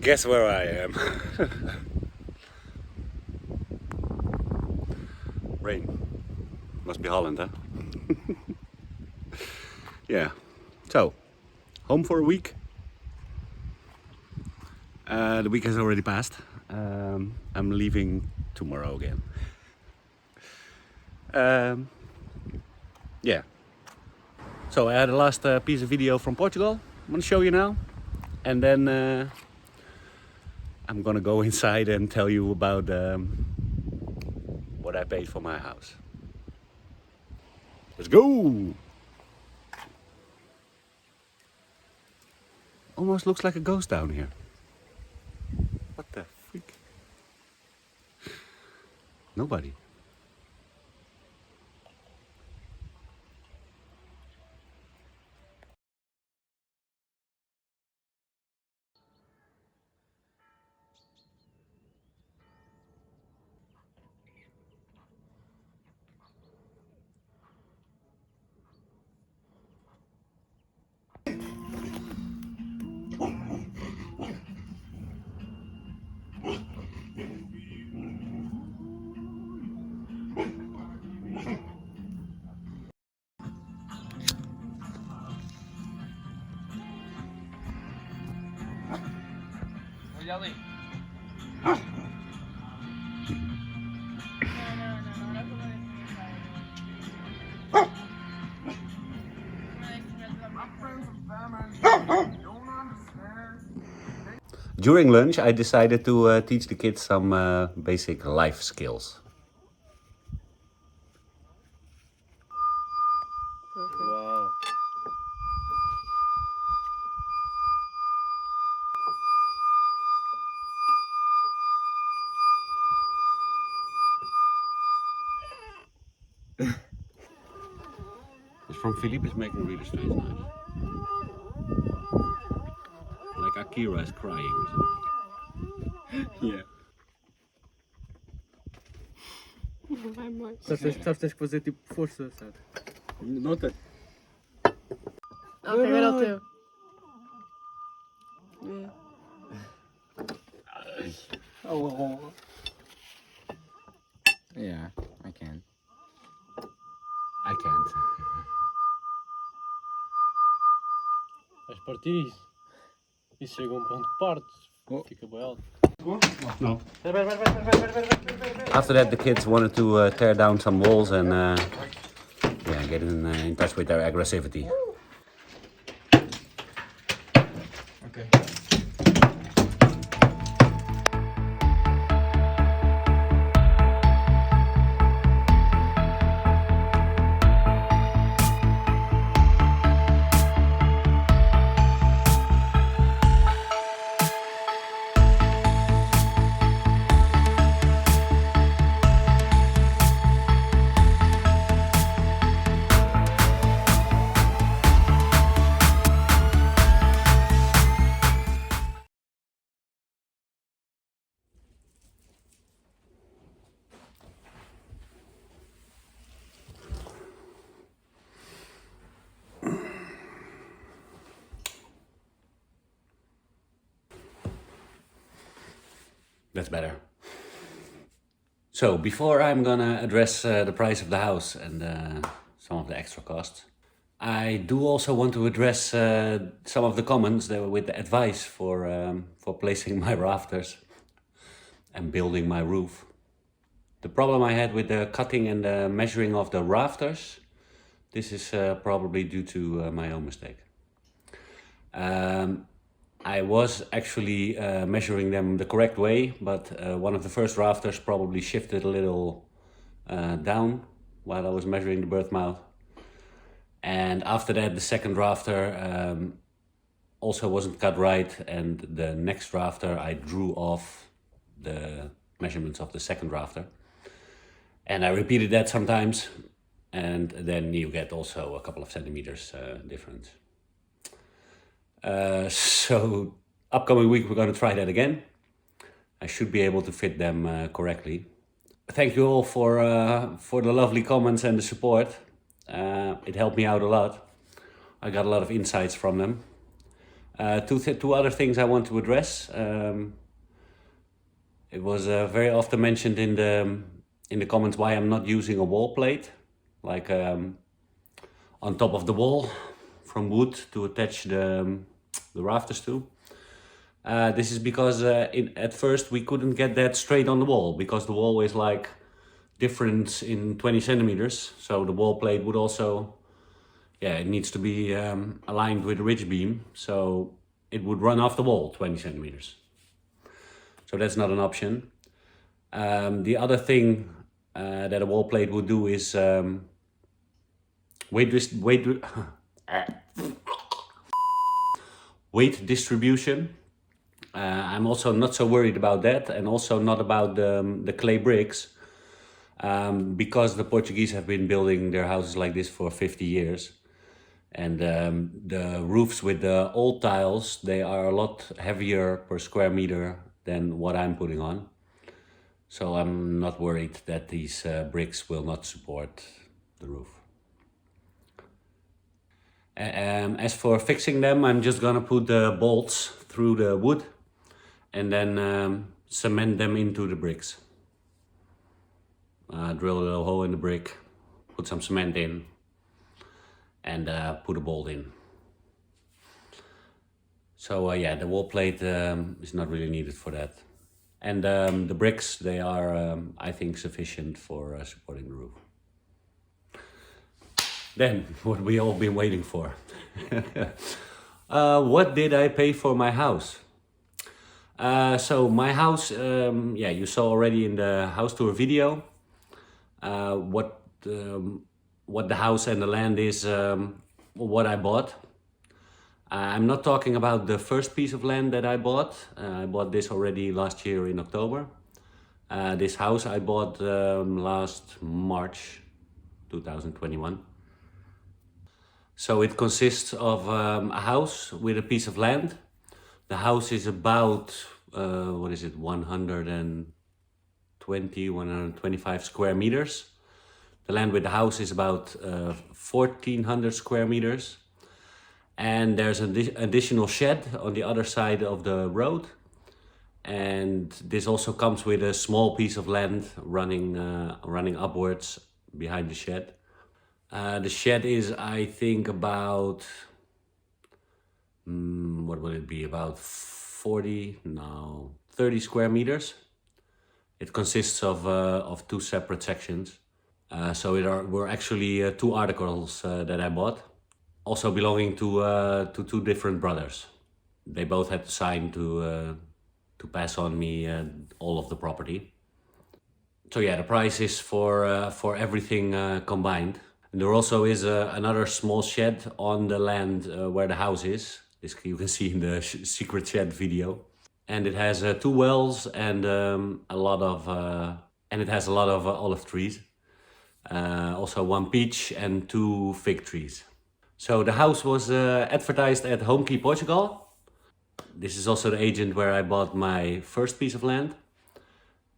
Guess where I am? Rain. Must be Holland, huh? Yeah. So, home for a week. The week has already passed. I'm leaving tomorrow again. Yeah. So I had the last piece of video from Portugal. I'm gonna show you now. And then I'm gonna go inside and tell you about what I paid for my house. Let's go! Almost looks like a ghost down here. What the freak? Nobody. Olha ali. During lunch, I decided to teach the kids some basic life skills. Wow. It's from Philippe is making really strange noise. Like Akira is crying or something. Yeah. Não vai mais. Sabes, tens que fazer tipo força, sabe? Nota. Ok, agora é o teu. Oh. Yeah, I can. I can't. Vais partir isso. Isso chega a um ponto que partes. Oh. Fica bem alto. No. After that, the kids wanted to tear down some walls and yeah, get in touch with their aggressivity. Ok. That's better. So before I'm gonna address the price of the house and some of the extra costs, I do also want to address some of the comments that were with the advice for placing my rafters and building my roof. The problem I had with the cutting and the measuring of the rafters, this is probably due to my own mistake. I was actually measuring them the correct way, but one of the first rafters probably shifted a little down while I was measuring the birth mouth. And after that, the second rafter also wasn't cut right, and the next rafter I drew off the measurements of the second rafter. And I repeated that sometimes, and then you get also a couple of centimeters difference. So upcoming week we're going to try that again. I should be able to fit them correctly. Thank you all for the lovely comments and the support. It helped me out a lot. I got a lot of insights from them. Two other things I want to address. It was very often mentioned in the comments why I'm not using a wall plate, like on top of the wall from wood to attach the rafters to. This is because at first we couldn't get that straight on the wall because the wall is like different in 20 centimeters. So the wall plate would also, it needs to be aligned with the ridge beam. So it would run off the wall 20 centimeters. So that's not an option. The other thing that a wall plate would do is weight distribution. I'm also not so worried about that, and also not about the clay bricks, because the Portuguese have been building their houses like this for 50 years. And the roofs with the old tiles, they are a lot heavier per square meter than what I'm putting on. So I'm not worried that these bricks will not support the roof. As for fixing them, I'm just gonna put the bolts through the wood and then cement them into the bricks. Drill a little hole in the brick, put some cement in, and put a bolt in. So the wall plate is not really needed for that. And the bricks, they are, I think, sufficient for supporting the roof. Then, what we all been waiting for. What did I pay for my house? So my house, you saw already in the house tour video what the house and the land is, what I bought. I'm not talking about the first piece of land that I bought. I bought this already last year in October. This house I bought last March 2021. So it consists of a house with a piece of land. The house is about, 125 square meters. The land with the house is about 1,400 square meters. And there's an additional shed on the other side of the road. And this also comes with a small piece of land running upwards behind the shed. The shed is, I think, about, what will it be, about 30 square meters. It consists of two separate sections. So were actually two articles that I bought, also belonging to two different brothers. They both had to sign to pass on me all of the property. So the price is for everything combined. And there also is another small shed on the land where the house is. This you can see in the secret shed video. And it has two wells and a lot of olive trees. Also one peach and two fig trees. So the house was advertised at Homekey Portugal. This is also the agent where I bought my first piece of land.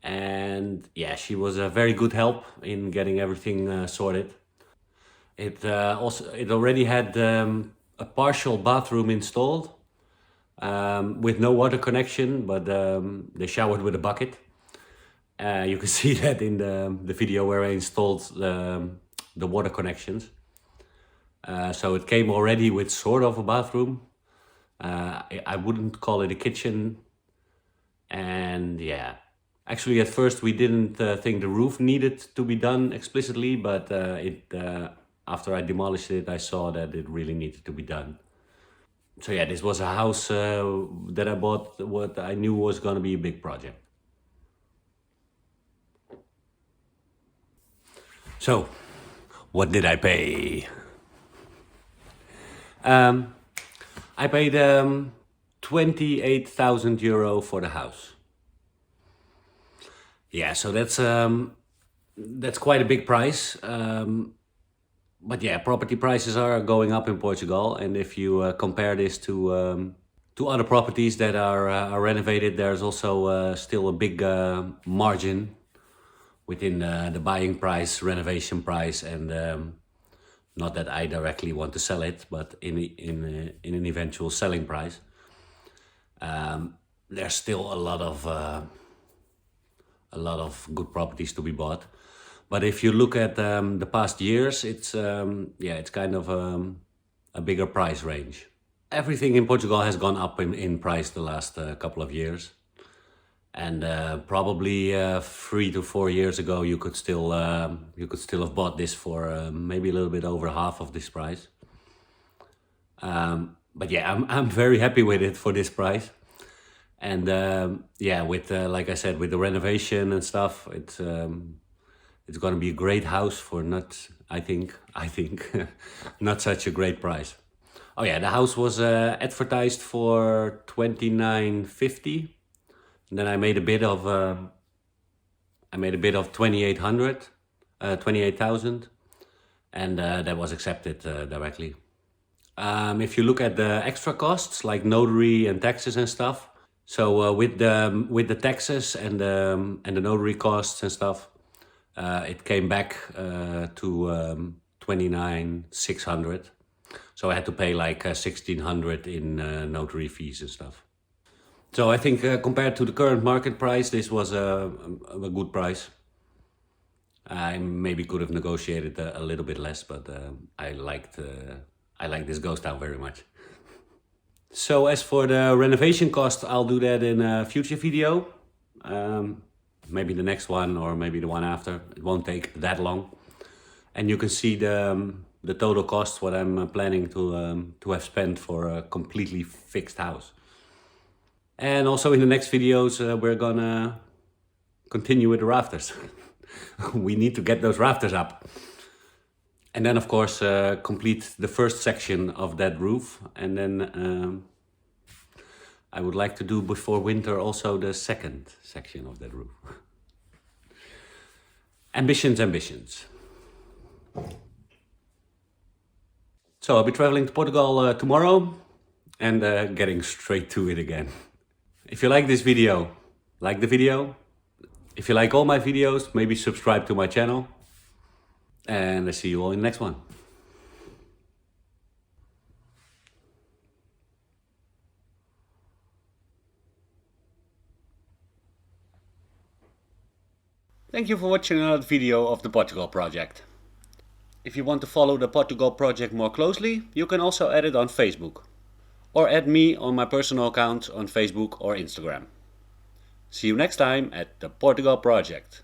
And she was a very good help in getting everything sorted. It already had a partial bathroom installed with no water connection, but they showered with a bucket. You can see that in the video where I installed the water connections. So it came already with sort of a bathroom. I wouldn't call it a kitchen. And actually at first we didn't think the roof needed to be done explicitly, but after I demolished it, I saw that it really needed to be done. So this was a house that I bought, what I knew was gonna be a big project. So, what did I pay? I paid 28,000 euro for the house. So that's quite a big price. But property prices are going up in Portugal, and if you compare this to other properties that are renovated, there's also still a big margin within the buying price, renovation price, and not that I directly want to sell it, but in an eventual selling price. There's still a lot of good properties to be bought. But if you look at the past years, it's it's kind of a bigger price range. Everything in Portugal has gone up in price the last couple of years, and probably 3 to 4 years ago you could still have bought this for maybe a little bit over half of this price. But yeah, I'm very happy with it for this price. And yeah, with like I said, with the renovation and stuff, it's going to be a great house for not, I think, not such a great price. Oh yeah, the house was advertised for 2950. And then I made a bid of 2800, 28,000, and that was accepted directly. If you look at the extra costs like notary and taxes and stuff, so with the taxes and the notary costs and stuff, it came back to 29,600. So I had to pay like 1,600 in notary fees and stuff. So I think compared to the current market price, this was a good price. I maybe could have negotiated a little bit less, but I like this ghost town very much. So as for the renovation cost, I'll do that in a future video. Maybe the next one or maybe the one after. It won't take that long. And you can see the total cost, what I'm planning to have spent for a completely fixed house. And also in the next videos, we're gonna continue with the rafters. We need to get those rafters up. And then of course complete the first section of that roof. And then I would like to do before winter also the second section of that roof. Ambitions, ambitions. So I'll be traveling to Portugal tomorrow and getting straight to it again. If you like this video, like the video. If you like all my videos, maybe subscribe to my channel. And I see you all in the next one. Thank you for watching another video of the Portugal project. If you want to follow the Portugal project more closely, you can also add it on Facebook. Or add me on my personal account on Facebook or Instagram. See you next time at the Portugal project.